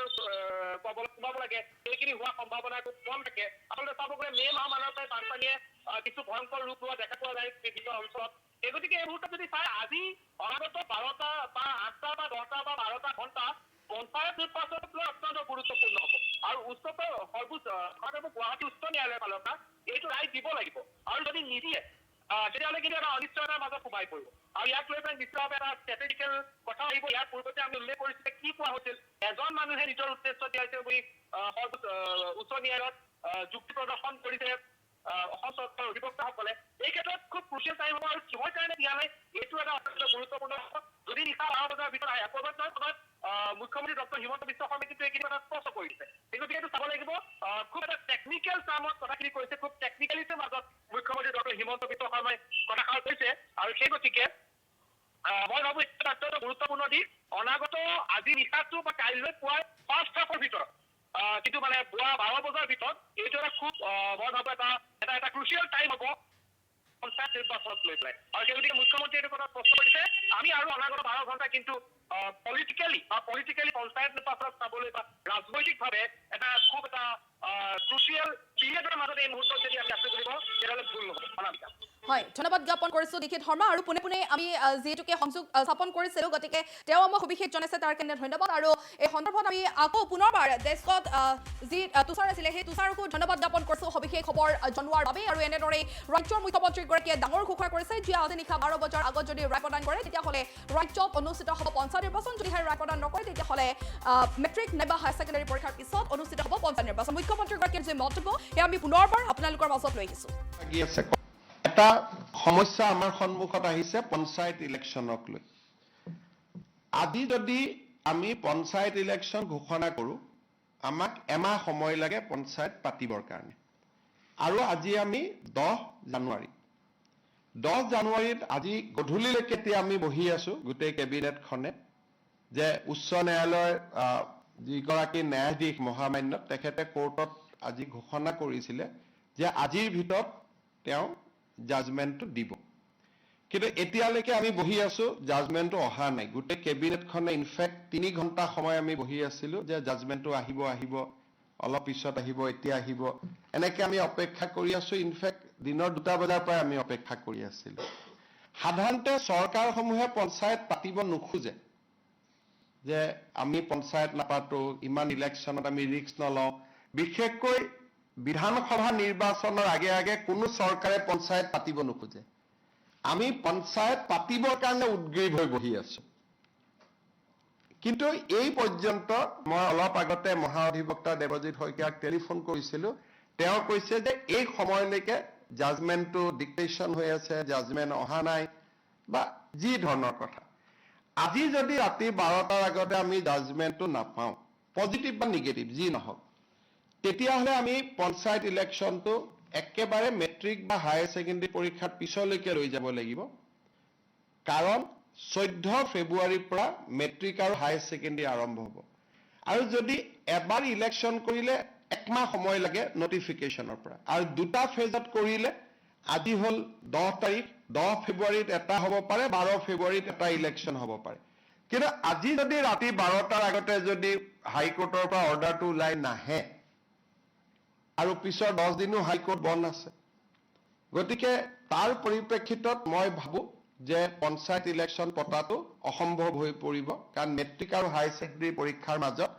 কবলত সোমাব লাগে সেইখিনি হোৱাৰ সম্ভাৱনা খুব কম থাকে আচলতে চাব গ'লে মে' মাহ মানৰ পৰাই বানপানীয়ে কিছু ভয়ংকৰ ৰূপ লোৱা দেখা পোৱা যায় বিভিন্ন অঞ্চলত এই গতিকে এই মুহূৰ্তত যদি চাই আজি অনাগত 12টা বা 8টা বা 10টা বা 12টা ঘণ্টা পঞ্চায়ত নিৰ্বাচনক লৈ অত্যন্ত গুৰুত্বপূৰ্ণ হ'ব আৰু গুৱাহাটী উচ্চ ন্যায়ালয়ৰ ফালৰ পৰা এইটো ৰায় দিব লাগিব আৰু যদি নিদিয়ে তেতিয়াহ'লে কিন্তু এটা অনিশ্চয়তাৰ মাজত সোমাই পৰিব আৰু ইয়াক লৈ পেলাই নিশ্চয়ভাৱে এটা ষ্ট্ৰেটেজিকেল কথা আহিব ইয়াৰ পূৰ্বতে আমি উল্লেখ কৰিছোঁ কি কোৱা হৈছিল এজন মানুহে নিজৰ উদ্দেশ্য দিয়াইছে বুলি উচ্চ ন্যায়ালয়ত যুক্তি প্ৰদৰ্শন কৰিছে অসম চৰকাৰৰ অধিবক্তাসকলে এই ক্ষেত্ৰত খুব ক্ৰুচিয়েল টাইম হ'ব আৰু কিহৰ কাৰণে দিয়া নাই এইটো এটা অত্যন্ত গুৰুত্বপূৰ্ণ যদি নিশা 12 বজাৰ ভিতৰত আহে পূৰ্বতৰ সময়ত মুখ্যমন্ত্ৰী ডক্টৰ হিমন্ত বিশ্ব শৰ্মাই কিন্তু এইখিনি কথা স্পষ্ট কৰি দিছে এই গতিকে এইটো চাব লাগিব খুব এটা টেকনিকেল টাৰ্মত কথাখিনি কৈছে খুব টেকনিকেলিটিৰ মাজত মুখ্যমন্ত্ৰী ডক্টৰ হিমন্ত বিশ্ব শৰ্মাই কথাষাৰ কৈছে আৰু সেই গতিকে মই ভাবোঁ এটা অত্যন্ত গুৰুত্বপূৰ্ণ দিশ অনাগত আজি নিশাটো বা কাইলৈ পুৱাৰ ফাৰ্ষ্ট হাফৰ ভিতৰত কিন্তু মানে পুৱা 12 বজাৰ ভিতৰত এইটো এটা খুব মই ভাবোঁ এটা ক্ৰুচিয়েল টাইম হ'ব পঞ্চায়ত নিৰ্বাচনক লৈ পেলাই আৰু সেই গতিকে মুখ্যমন্ত্ৰীয়ে এইটো কথা স্পষ্ট কৰিছে আমি আৰু অনাগত 12 ঘণ্টা কিন্তু পলিটিকেলি পঞ্চায়ত নিৰ্বাচনক চাবলৈ বা ৰাজনৈতিকভাৱে এটা খুব এটা ক্ৰুচিয়েল পিৰিয়ডৰ মাজত এই মুহূৰ্তত যদি আমি আছোঁ বুলিব তেতিয়াহ'লে ভুল নহ'ব অনামিকা হয় ধন্যবাদ জ্ঞাপন কৰিছোঁ দীক্ষিত শৰ্মা আৰু পোনে আমি যিহেতুকে সংযোগ স্থাপন কৰিছিলোঁ গতিকে তেওঁ আমাক সবিশেষ জনাইছে তাৰ কাৰণে ধন্যবাদ আৰু এই সন্দৰ্ভত আমি আকৌ পুনৰবাৰ ডেস্কত যি তুষাৰ আছিলে সেই তুষাৰকো ধন্যবাদ জ্ঞাপন কৰিছোঁ সবিশেষ খবৰ জনোৱাৰ বাবে আৰু এনেদৰে ৰাজ্যৰ মুখ্যমন্ত্ৰীগৰাকীয়ে ডাঙৰ ঘোষণা কৰিছে যে আজি নিশা 12 বজাৰ আগত যদি ৰায় প্ৰদান কৰে তেতিয়াহ'লে ৰাজ্যত অনুষ্ঠিত হ'ব পঞ্চায়ত নিৰ্বাচন যদিহে ৰায় প্ৰদান নকৰে তেতিয়াহ'লে মেট্ৰিক নাইবা হায়াৰ ছেকেণ্ডাৰী পৰীক্ষাৰ পিছত অনুষ্ঠিত হ'ব পঞ্চায়ত নিৰ্বাচন মুখ্যমন্ত্ৰীগৰাকীৰ যি মন্তব্য সেয়া আমি পুনৰবাৰ আপোনালোকৰ মাজত লৈ আহিছোঁ এটা সমস্যা আমাৰ সন্মুখত আহিছে পঞ্চায়ত ইলেকশ্যনক লৈ আজি যদি আমি পঞ্চায়ত ইলেকশ্যন ঘোষণা কৰোঁ আমাক এমাহ সময় লাগে পঞ্চায়ত পাতিবৰ কাৰণে আৰু আজি আমি 10 জানুৱাৰীত আজি গধূলিলৈকে এতিয়া আমি বহি আছোঁ গোটেই কেবিনেটখনে যে উচ্চ ন্যায়ালয়ৰ যিগৰাকী ন্যায়াধীশ মহামান্য তেখেতে কোৰ্টত আজি ঘোষণা কৰিছিলে যে আজিৰ ভিতৰত তেওঁ জাজমেণ্টটো দিব কিন্তু এতিয়ালৈকে আমি বহি আছোঁ জাজমেণ্টটো অহা নাই গোটেই কেবিনেটখনে ইনফেক্ট 3 ঘণ্টা সময় আমি বহি আছিলোঁ যে জাজমেণ্টটো আহিব অলপ পিছত আহিব এতিয়া আহিব এনেকৈ আমি অপেক্ষা কৰি আছোঁ ইনফেক্ট দিনৰ 2টা বজাৰ পৰাই আমি অপেক্ষা কৰি আছিলোঁ সাধাৰণতে চৰকাৰসমূহে পঞ্চায়ত পাতিব নোখোজে যে আমি পঞ্চায়ত নাপাতো, ইমান ইলেকশ্যনত আমি ৰিস্ক নলওঁ। বিশেষকৈ বিধানসভা নিৰ্বাচনৰ আগে আগে কোনো চৰকাৰে পঞ্চায়ত পাতিব নোখোজে। আমি পঞ্চায়ত পাতিবৰ কাৰণে উদ্গ্ৰীৱ হৈ বহি আছো। কিন্তু এই পৰ্যন্ত মই অলপ আগতে মহাঅধিবক্তা দেৱজিৎ শইকীয়াক টেলিফোন কৰিছিলো। তেওঁ কৈছে যে এই সময়লৈকে জাজমেণ্টটো ডিক্টেশ্যন হৈ আছে, জাজমেণ্ট অহা নাই বা যি ধৰণৰ কথা। আজি যদি ৰাতি 12টাৰ আগতে আমি জাজমেণ্টটো নাপাওঁ, পজিটিভ বা নিগেটিভ যি নহওক, তেতিয়াহ'লে আমি পঞ্চায়ত ইলেকশ্যনটো একেবাৰে মেট্ৰিক বা হায়াৰ ছেকেণ্ডেৰী পৰীক্ষাৰ পিছলৈকে লৈ যাব লাগিব। কাৰণ 14 ফেব্ৰুৱাৰীৰ পৰা মেট্ৰিক আৰু হায়াৰ ছেকেণ্ডেৰী আৰম্ভ হ'ব। আৰু যদি এবাৰ ইলেকশ্যন কৰিলে 1 মাহ সময় লাগে নটিফিকেশ্যনৰ পৰা, আৰু 2টা ফেজত কৰিলে আজি হ'ল 10 তাৰিখ, 10 ফেব্ৰুৱাৰীত এটা হ'ব পাৰে, 12 ফেব্ৰুৱাৰীত এটা ইলেকশ্যন হ'ব পাৰে। কিন্তু আজি যদি ৰাতি 12টাৰ আগতে যদি হাইকোৰ্টৰ পৰা অৰ্ডাৰটো ওলাই নাহে, আৰু পিছৰ 10 দিনো হাইকোৰ্ট বন্ধ আছে, গতিকে তাৰ পৰিপ্ৰেক্ষিতত মই ভাবো যে পঞ্চায়ত ইলেকশ্যন পতাটো অসম্ভৱ হৈ পৰিব। কাৰণ মেট্ৰিক আৰু হায়াৰ ছেকেণ্ডেৰী পৰীক্ষাৰ মাজত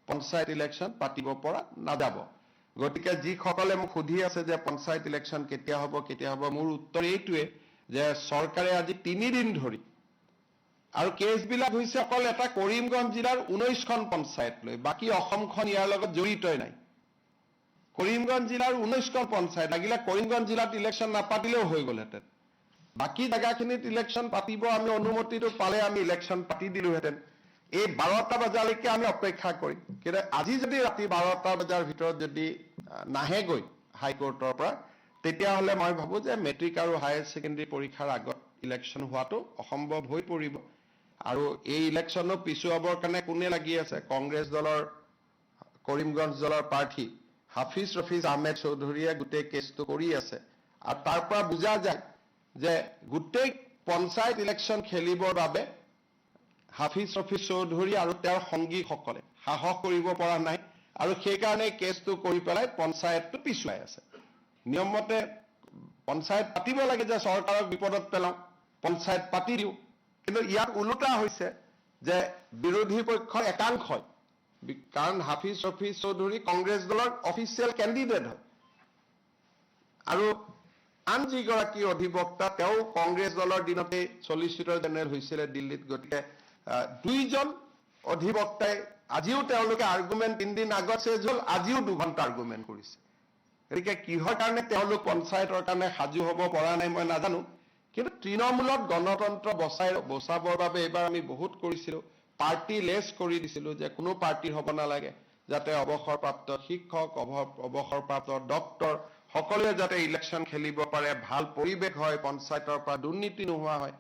পঞ্চায়ত ইলেকশ্যন পাতিব পৰা নাযাব। গতিকে যিসকলে মোক সুধি আছে যে পঞ্চায়ত ইলেকশ্যন কেতিয়া হ'ব, মোৰ উত্তৰ এইটোৱে যে চৰকাৰে আজি 3 দিন ধৰি, আৰু কেছবিলাক হৈছে অকল এটা কৰিমগঞ্জ জিলাৰ 19খন পঞ্চায়ত লৈ, বাকী অসমখন ইয়াৰ লগত জড়িতই নাই। কৰিমগঞ্জ জিলাৰ 19খন পঞ্চায়ত, লাগিলে কৰিমগঞ্জ জিলাত ইলেকশ্যন নাপাতিলেও হৈ গ'লহেঁতেন। বাকী জেগাখিনিত ইলেকশ্যন পাতিব, আমি অনুমতিটো পালে আমি ইলেকশ্যন পাতি দিলোহেঁতেন। এই 12টা বজালৈকে আমি অপেক্ষা কৰিম। কিন্তু আজি যদি ৰাতি 12টা বজাৰ ভিতৰত যদি নাহেগৈ হাইকোৰ্টৰ পৰা, তেতিয়াহ'লে মই ভাবো যে মেট্ৰিক আৰু হায়াৰ ছেকেণ্ডেৰী পৰীক্ষাৰ আগত ইলেকশ্যন হোৱাটো অসম্ভৱ হৈ পৰিব। আৰু এই ইলেকশ্যনো পিছুৱাবৰ কাৰণে কোনে লাগি আছে? কংগ্ৰেছ দলৰ, কৰিমগঞ্জ দলৰ প্ৰাৰ্থী হাফিজ ৰফিজ আহমেদ চৌধুৰীয়ে গোটেই কেছটো কৰি আছে। আৰু তাৰ পৰা বুজা যায় যে গোটেই পঞ্চায়ত ইলেকশ্যন খেলিবৰ বাবে হাফিজ ৰফিজ চৌধুৰী আৰু তেওঁৰ সংগীসকলে সাহস কৰিব পৰা নাই, আৰু সেইকাৰণে কেছটো কৰি পেলাই পঞ্চায়তটো পিছুৱাই আছে। নিয়মমতে পঞ্চায়ত পাতিব লাগে যে চৰকাৰক বিপদত পেলাওঁ, পঞ্চায়ত পাতি দিওঁ। কিন্তু ইয়াত ওলোটা হৈছে যে বিৰোধী পক্ষৰ একাংশই, কাৰণ হাফিজ ৰফিজ চৌধুৰী কংগ্ৰেছ দলৰ অফিচিয়েল কেণ্ডিডেট হয়, আৰু আন যিগৰাকী অধিবক্তা তেওঁ কংগ্ৰেছ দলৰ দিনতে চলিচিটৰ জেনেৰেল হৈছিলে দিল্লীত। গতিকে 2জন অধিবক্তাই আজিও তেওঁলোকে আৰ্গুমেণ্ট 3 দিন আগত চেজ হ'ল, আজিও 2 ঘণ্টা আৰ্গুমেণ্ট কৰিছে। গতিকে কিহৰ কাৰণে তেওঁলোক পঞ্চায়তৰ কাৰণে সাজু হ'ব পৰা নাই মই নাজানো। কিন্তু তৃণমূলত গণতন্ত্ৰ বচাবৰ বাবে এইবাৰ আমি বহুত কৰিছিলোঁ। পাৰ্টি লেছ কৰি দিছিলোঁ যে কোনো পাৰ্টিৰ হ'ব নালাগে, যাতে অৱসৰপ্ৰাপ্ত শিক্ষক, অৱসৰপ্ৰাপ্ত ডক্তৰ সকলোৱে যাতে ইলেকশ্যন খেলিব পাৰে, ভাল পৰিৱেশ হয়, পঞ্চায়তৰ পৰা দুৰ্নীতি নোহোৱা হয়।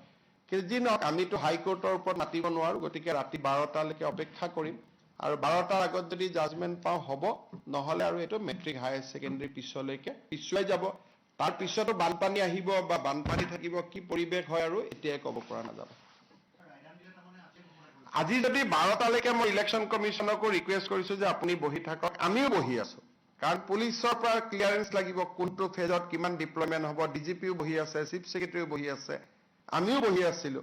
কিন্তু যি নহওক আমিতো হাইকোৰ্টৰ ওপৰত মাতিব নোৱাৰো। গতিকে ৰাতি 12টালৈকে অপেক্ষা কৰিম, আৰু 12টাৰ আগত যদি জাজমেণ্ট পাওঁ হ'ব, নহ'লে আৰু এইটো মেট্ৰিক হায়াৰ ছেকেণ্ডেৰী পিছলৈকে পিছুৱাই যাব। তাৰ পিছতো বানপানী আহিব বা বানপানী থাকিব, কি পৰিৱেশ হয় আৰু এতিয়াই ক'ব পৰা নাযাব। আজি যদি 12টালৈকে মই ইলেকশ্যন কমিশ্যনকো ৰিকুৱেষ্ট কৰিছো যে আপুনি বহি থাকক, আমিও বহি আছো। কাৰণ পুলিচৰ পৰা ক্লিয়াৰেন্স লাগিব, কোনটো ফেজত কিমান ডিপ্লয়মেণ্ট হ'ব। ডিজিপিও বহি আছে, চিফ ছেক্ৰেটাৰীও বহি আছে, আমিও বহি আছিলো।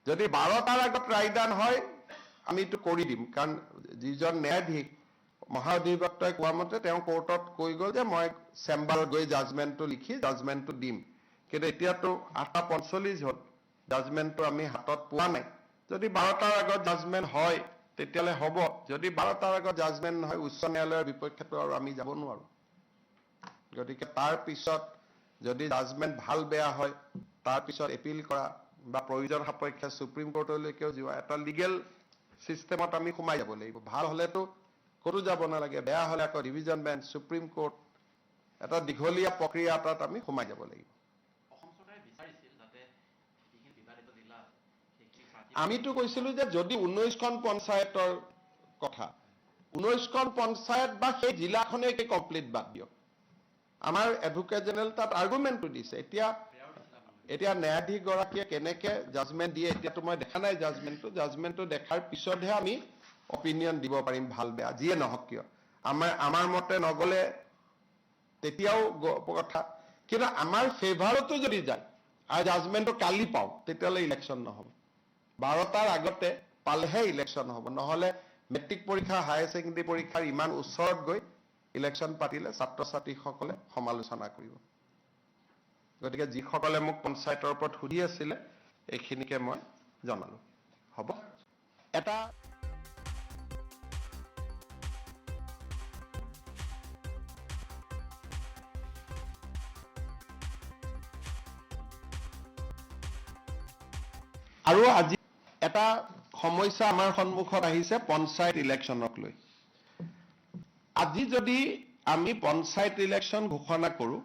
যদি 12টাৰ আগত ৰায়দান হয় আমিতো কৰি দিম। কাৰণ যিজন ন্যায়াধীশ মহাঅধিবক্তাই কোৱা মতে তেওঁ কোৰ্টত কৈ গ'ল যে মই চেম্বাৰত গৈ জাজমেণ্টটো লিখি জাজমেণ্টটো দিম। কিন্তু এতিয়াতো 8:45 হ'ল, জাজমেণ্টটো আমি হাতত পোৱা নাই। যদি 12টাৰ আগত জাজমেণ্ট হয় তেতিয়াহ'লে হ'ব। যদি 12টাৰ আগত জাজমেণ্ট নহয়, উচ্চ ন্যায়ালয়ৰ বিপক্ষেতো আৰু আমি যাব নোৱাৰো। গতিকে তাৰ পিছত যদি জাজমেণ্ট ভাল বেয়া হয়, তাৰ পিছত এপিল কৰা বা প্ৰয়োজন সাপেক্ষে সুপ্ৰিম কোৰ্টলৈকেও যোৱা এটা লিগেল চিষ্টেমত আমি সোমাই যাব লাগিব। ভাল হ'লেতো ক'তো যাব নালাগে, বেয়া হ'লে আকৌ ডিভিজন বেঞ্চ, সুপ্ৰিম কোৰ্ট, এটা দীঘলীয়া প্ৰক্ৰিয়া এটাত আমি সোমাই যাব লাগিব। আমিতো কৈছিলো যে যদি 19খন পঞ্চায়তৰ কথা, 19খন পঞ্চায়ত বা সেই জিলাখনে কমপ্লিট বাদ দিয়ক, আমাৰ এডভোকেট জেনেৰেল তাত আৰ্গুমেণ্টটো দিছে। এতিয়া ন্যায়াধীশগৰাকীয়ে কেনেকে জাজমেণ্ট দিয়ে এতিয়াতো মই দেখা নাই জাজমেণ্টটো দেখাৰ পিছতহে আমি অপিনিয়ন দিব পাৰিম, ভাল বেয়া যিয়ে নহওক কিয়। আমাৰ মতে নগ'লে তেতিয়াও কথা, কিন্তু আমাৰ ফেভাৰতো যদি যায় আৰু জাজমেণ্টটো কালি পাওঁ তেতিয়াহ'লে ইলেকশ্যন নহ'ব 12টাৰ আগতে পালেহে ইলেকশ্যন হ'ব নহ'লে মেট্ৰিক পৰীক্ষা হায়াৰ ছেকেণ্ডেৰী পৰীক্ষাৰ ইমান ওচৰত গৈ ইলেকশ্যন পাতিলে ছাত্ৰ ছাত্ৰীসকলে সমালোচনা কৰিব গতিকে যিসকলে মোক পঞ্চায়তৰ ওপৰত সুধি আছিলে এইখিনিকে মই জনালো হ'ব এটা আৰু আজি এটা সমস্যা আমাৰ সন্মুখত আহিছে পঞ্চায়ত ইলেকশ্যনক লৈ আজি যদি আমি পঞ্চায়ত ইলেকশ্যন ঘোষণা কৰোঁ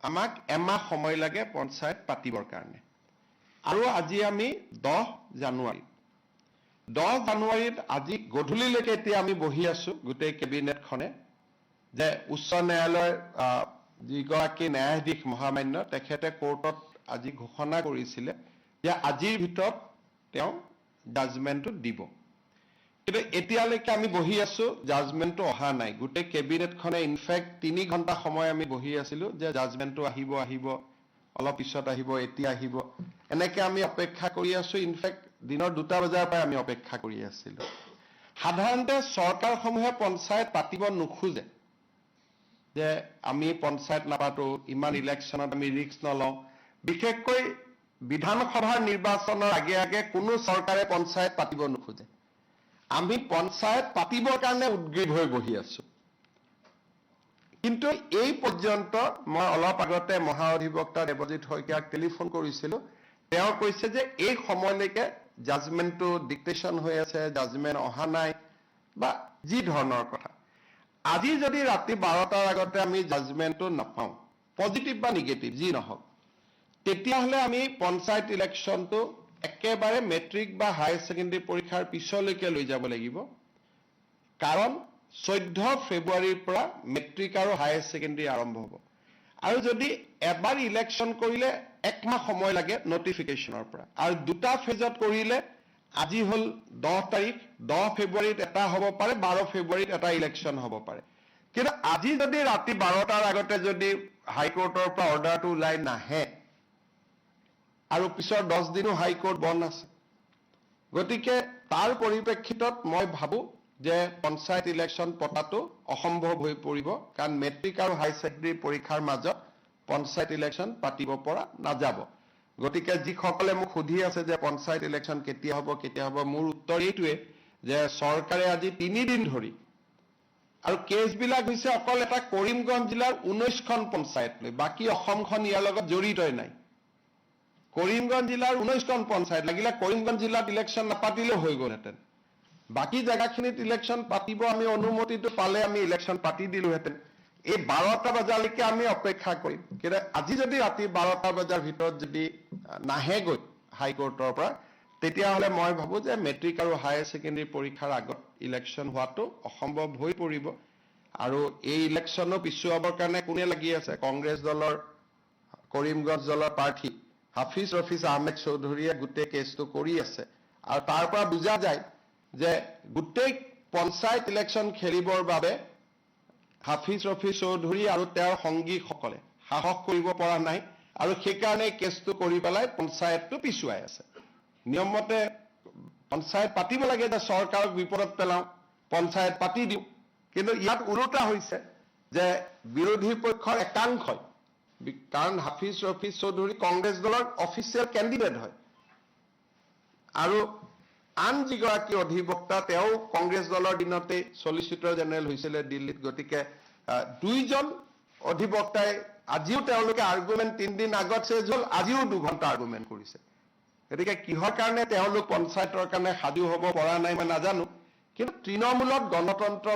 আমাক এমাহ সময় লাগে পঞ্চায়ত পাতিবৰ কাৰণে আৰু আজি আমি 10 জানুৱাৰীত আজি গধূলিলৈকে এতিয়া আমি বহি আছো গোটেই কেবিনেটখনে যে উচ্চ ন্যায়ালয়ৰ যিগৰাকী ন্যায়াধীশ মহামান্য তেখেতে কোৰ্টত আজি ঘোষণা কৰিছিলে যে আজিৰ ভিতৰত তেওঁ জাজমেণ্টটো দিব কিন্তু এতিয়ালৈকে আমি বহি আছো জাজমেণ্টটো অহা নাই গোটেই কেবিনেটখনে ইনফেক্ট 3 ঘণ্টা সময় আমি বহি আছিলো যে জাজমেণ্টটো আহিব অলপ পিছত আহিব এতিয়া আহিব এনেকে আমি অপেক্ষা কৰি আছো ইনফেক্ট দিনৰ 2টা বজাৰ পৰা আমি অপেক্ষা কৰি আছিলো সাধাৰণতে চৰকাৰসমূহে পঞ্চায়ত পাতিব নোখোজে যে আমি পঞ্চায়ত নাপাতো ইমান ইলেকশ্যনত আমি ৰিস্ক নলওঁ বিশেষকৈ বিধানসভাৰ নিৰ্বাচনৰ আগে আগে কোনো চৰকাৰে পঞ্চায়ত পাতিব নোখোজে আমি পঞ্চায়ত পাতিবৰ কাৰণে উদ্গ্ৰীৱ হৈ বহি আছো কিন্তু এই পৰ্যন্ত মই অলপ আগতে মহা অধিবক্তা দেৱজিৎ শইকীয়াক টেলিফোন কৰিছিলো তেওঁ কৈছে যে এই সময়লৈকে জাজমেণ্টটো ডিক্টেশ্যন হৈ আছে জাজমেণ্ট অহা নাই বা যি ধৰণৰ কথা আজি যদি ৰাতি 12টাৰ আগতে আমি জাজমেণ্টটো নাপাওঁ পজিটিভ বা নিগেটিভ যি নহওক তেতিয়াহ'লে আমি পঞ্চায়ত ইলেকশ্যনটো একেবাৰে মেট্ৰিক বা হায়াৰ ছেকেণ্ডেৰী পৰীক্ষাৰ পিছলৈকে লৈ যাব লাগিব কাৰণ 14 ফেব্ৰুৱাৰীৰ পৰা মেট্ৰিক আৰু হায়াৰ ছেকেণ্ডেৰী আৰম্ভ হ'ব আৰু যদি এবাৰ ইলেকশ্যন কৰিলে 1 মাহ সময় লাগে নটিফিকেশ্যনৰ পৰা আৰু দুটা ফেজত কৰিলে আজি হ'ল 10 তাৰিখ 10 ফেব্ৰুৱাৰীত এটা হ'ব পাৰে 12 ফেব্ৰুৱাৰীত এটা ইলেকশ্যন হ'ব পাৰে কিন্তু আজি যদি ৰাতি 12টাৰ আগতে যদি হাইকোৰ্টৰ পৰা অৰ্ডাৰটো ওলাই নাহে আৰু পিছৰ 10 দিনো হাইকোৰ্ট বন্ধ আছে গতিকে তাৰ পৰিপ্ৰেক্ষিতত মই ভাবো যে পঞ্চায়ত ইলেকশ্যন পতাটো অসম্ভৱ হৈ পৰিব কাৰণ মেট্ৰিক আৰু হাই ছেকেণ্ডেৰী পৰীক্ষাৰ মাজত পঞ্চায়ত ইলেকশ্যন পাতিব পৰা নাযাব গতিকে যিসকলে মোক সুধি আছে যে পঞ্চায়ত ইলেকশ্যন কেতিয়া হ'ব মোৰ উত্তৰ এইটোৱে যে চৰকাৰে আজি 3 দিন ধৰি আৰু কেছবিলাক হৈছে অকল এটা কৰিমগঞ্জ জিলাৰ 19খন পঞ্চায়ত লৈ বাকী অসমখন ইয়াৰ লগত জড়িতই নাই কৰিমগঞ্জ জিলাৰ 19খন পঞ্চায়ত লাগিলে কৰিমগঞ্জ জিলাত ইলেকশ্যন নাপাতিলেও হৈ গ'লহেঁতেন বাকী জায়গাখিনিত ইলেকশ্যন পাতিব আমি অনুমতিটো পালে আমি ইলেকশ্যন পাতি দিলোহেঁতেন এই 12টা বজালৈকে আমি অপেক্ষা কৰিম কিন্তু আজি যদি ৰাতি 12টা বজাৰ ভিতৰত যদি নাহেগৈ হাইকোৰ্টৰ পৰা তেতিয়াহ'লে মই ভাবো যে মেট্ৰিক আৰু হায়াৰ ছেকেণ্ডেৰী পৰীক্ষাৰ আগত ইলেকশ্যন হোৱাটো অসম্ভৱ হৈ পৰিব আৰু এই ইলেকশ্যনো পিছুৱাবৰ কাৰণে কোনে লাগি আছে কংগ্ৰেছ দলৰ কৰিমগঞ্জ দলৰ প্ৰাৰ্থী হাফিজ ৰফিজ আহমেদ চৌধুৰীয়ে গোটেই কেছটো কৰি আছে আৰু তাৰ পৰা বুজা যায় যে গোটেই পঞ্চায়ত ইলেকশ্যন খেলিবৰ বাবে হাফিজ ৰফিজ চৌধুৰী আৰু তেওঁৰ সংগীসকলে সাহস কৰিব পৰা নাই আৰু সেইকাৰণে কেছটো কৰি পেলাই পঞ্চায়তটো পিছুৱাই আছে নিয়মমতে পঞ্চায়ত পাতিব লাগে যে চৰকাৰক বিপদত পেলাওঁ পঞ্চায়ত পাতি দিওঁ কিন্তু ইয়াত ওলোটা হৈছে যে বিৰোধী পক্ষৰ একাংশই কাৰণ হাফিজ ৰফিজ চৌধুৰী কংগ্ৰেছ দলৰ অফিচিয়েল কেণ্ডিডেট হয় আৰু আন যিগৰাকী অধিবক্তা তেওঁ কংগ্ৰেছ দলৰ দিনতে সলিচিটৰ জেনেৰেল হৈছিলে দিল্লীত গতিকে দুইজন অধিবক্তাই আজিও তেওঁলোকে আৰ্গুমেণ্ট 3 দিন আগত চেজ হ'ল আজিও 2 ঘণ্টা আৰ্গুমেণ্ট কৰিছে গতিকে কিহৰ কাৰণে তেওঁলোক পঞ্চায়তৰ কাৰণে সাজু হ'ব পৰা নাই মই নাজানো কিন্তু তৃণমূলত গণতন্ত্ৰ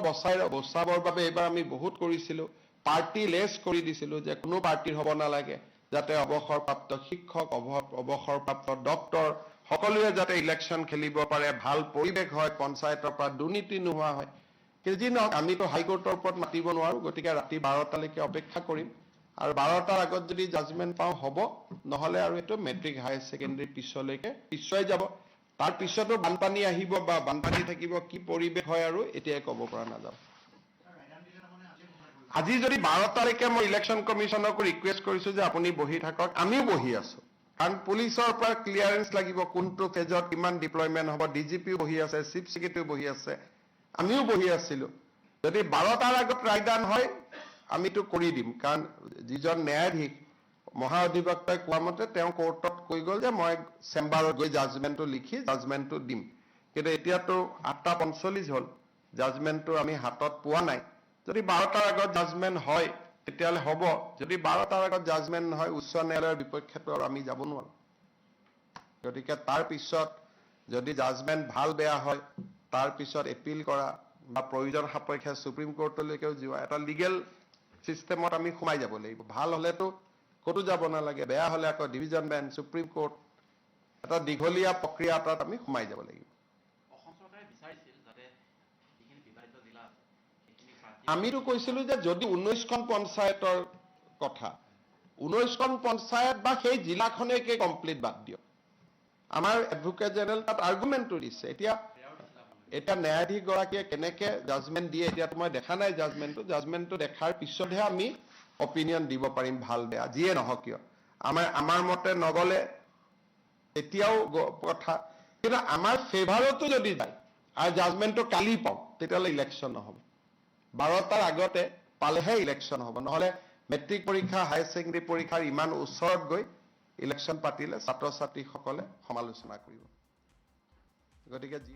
বচাবৰ বাবে এইবাৰ আমি বহুত কৰিছিলোঁ পাৰ্টি লেছ কৰি দিছিলোঁ যে কোনো পাৰ্টিৰ হ'ব নালাগে যাতে অৱসৰপ্ৰাপ্ত শিক্ষক অৱসৰপ্ৰাপ্ত ডক্টৰ সকলোৱে যাতে ইলেকশ্যন খেলিব পাৰে ভাল পৰিৱেশ হয় পঞ্চায়তৰ পৰা দুৰ্নীতি নোহোৱা হয় কিন্তু যি নহওক আমিতো হাইকোৰ্টৰ ওপৰত মাতিব নোৱাৰো গতিকে ৰাতি 12টালৈকে অপেক্ষা কৰিম আৰু 12টাৰ আগত যদি জাজমেণ্ট পাওঁ হ'ব নহ'লে আৰু এইটো মেট্ৰিক হায়াৰ ছেকেণ্ডেৰী পিছলৈকে পিছুৱাই যাব তাৰ পিছতো বানপানী আহিব বা বানপানী থাকিব কি পৰিৱেশ হয় আৰু এতিয়াই ক'ব পৰা নাযাব আজি যদি 12টালৈকে মই ইলেকশ্যন কমিশ্যনক ৰিকুৱেষ্ট কৰিছো যে আপুনি বহি থাকক আমিও বহি আছো কাৰণ পুলিচৰ পৰা ক্লিয়াৰেন্স লাগিব কোনটো ফেজত কিমান ডিপ্লয়মেণ্ট হ'ব ডিজিপিও বহি আছে চিফ ছেক্ৰেটাৰীও বহি আছে আমিও বহি আছিলোঁ যদি 12টাৰ আগত ৰায়দান হয় আমিতো কৰি দিম কাৰণ যিজন ন্যায়াধীশ মহা অধিবক্তাই কোৱা মতে তেওঁ কোৰ্টত কৈ গ'ল যে মই চেম্বাৰত গৈ জাজমেণ্টটো লিখি জাজমেণ্টটো দিম কিন্তু এতিয়াতো 8:45 হ'ল জাজমেণ্টটো আমি হাতত পোৱা নাই যদি 12টাৰ আগত জাজমেণ্ট হয় তেতিয়াহ'লে হ'ব যদি 12টাৰ আগত জাজমেণ্ট নহয় উচ্চ ন্যায়ালয়ৰ বিপক্ষেতো আৰু আমি যাব নোৱাৰোঁ গতিকে তাৰ পিছত যদি জাজমেণ্ট ভাল বেয়া হয় তাৰ পিছত এপিল কৰা বা প্ৰয়োজন সাপেক্ষে সুপ্ৰিম কোৰ্টলৈকেও যোৱা এটা লিগেল চিষ্টেমত আমি সোমাই যাব লাগিব ভাল হ'লেতো ক'তো যাব নালাগে বেয়া হ'লে আকৌ ডিভিজন বেঞ্চ সুপ্ৰিম কোৰ্ট এটা দীঘলীয়া প্ৰক্ৰিয়া এটাত আমি সোমাই যাব লাগিব আমিতো কৈছিলোঁ যে যদি 19খন পঞ্চায়তৰ কথা 19খন পঞ্চায়ত বা সেই জিলাখনেকে কমপ্লিট বাদ দিয়ক আমাৰ এডভোকেট জেনেৰেল তাত আৰ্গুমেণ্টটো দিছে এতিয়া ন্যায়াধীশগৰাকীয়ে কেনেকৈ জাজমেণ্ট দিয়ে এতিয়াতো মই দেখা নাই জাজমেণ্টটো দেখাৰ পিছতহে আমি অপিনিয়ন দিব পাৰিম ভাল বেয়া যিয়ে নহওক কিয় আমাৰ মতে নগ'লে এতিয়াও কথা কিন্তু আমাৰ ফেভাৰতো যদি যায় আৰু জাজমেণ্টটো কালি পাওঁ তেতিয়াহ'লে ইলেকশ্যন নহ'ব 12টাৰ আগতে পালেহে ইলেকশ্যন হ'ব নহ'লে মেট্ৰিক পৰীক্ষা হায়াৰ ছেকেণ্ডেৰী পৰীক্ষাৰ ইমান ওচৰত গৈ ইলেকশ্যন পাতিলে ছাত্ৰ ছাত্ৰীসকলে সমালোচনা কৰিব গতিকে যি